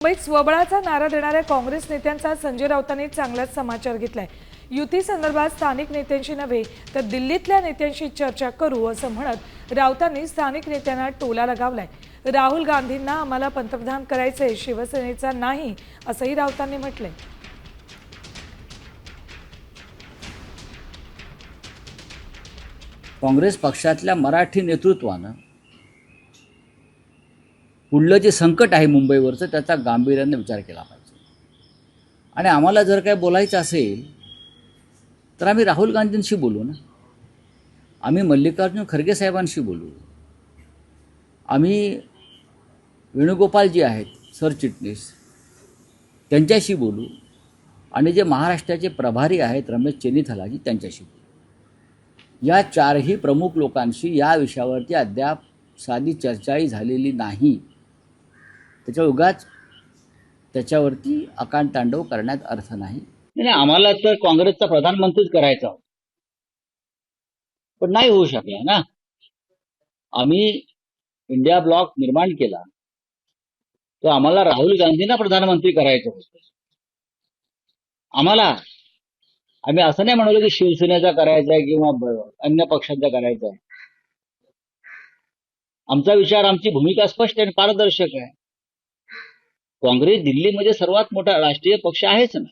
मुंबईत स्वबळाचा नारा देणाऱ्या काँग्रेस नेत्यांचा संजय राऊतांनी चांगलाच समाचार घेतलाय। युती संदर्भात स्थानिक नेत्यांशी नव्हे तर दिल्लीतल्या नेत्यांशी चर्चा करू असं म्हणत राऊतांनी स्थानिक नेत्यांना टोला लगावलाय। राहुल गांधींना आम्हाला पंतप्रधान करायचंय, शिवसेनेचा नाही असंही राऊतांनी म्हटलंय। काँग्रेस पक्षातल्या मराठी नेतृत्वानं पुढलं जे संकट आहे मुंबईवरचं त्याचा गांभीर्याने विचार केला पाहिजे। आणि आम्हाला जर काय बोलायचं असेल तर आम्ही राहुल गांधींशी बोलू ना, आम्ही मल्लिकार्जुन खरगे साहेबांशी बोलू, आम्ही वेणुगोपालजी आहेत सरचिटणीस त्यांच्याशी बोलू, आणि जे महाराष्ट्राचे प्रभारी आहेत रमेश चेन्नीथलाजी त्यांच्याशी बोलू। या चारही प्रमुख लोकांशी या विषयावरती अद्याप साधी चर्चाही झालेली नाही। उगाच त्याच्यावरती आकांतांडव करण्यात अर्थ नाही। आम्हाला तर काँग्रेसचा प्रधानमंत्रीच करायचा होता, पण नाही होऊ शकला ना। आम्ही इंडिया ब्लॉक निर्माण केला तो आम्हाला राहुल गांधींना प्रधानमंत्री करायचं होतं। आम्ही असं नाही म्हणालो की शिवसेनेचा करायचा आहे किंवा अन्य पक्षाचा करायचा आहे। आमचा विचार, आमची भूमिका स्पष्ट आणि पारदर्शक आहे। काँग्रेस दिल्लीमध्ये सर्वात मोठा राष्ट्रीय पक्ष आहेच ना,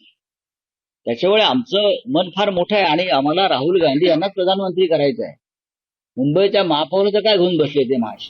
त्याच्यामुळे आमचं मन फार मोठं आहे आणि आम्हाला राहुल गांधी यांनाच प्रधानमंत्री करायचं आहे। मुंबईच्या महापौराचं काय घेऊन बसले ते माश।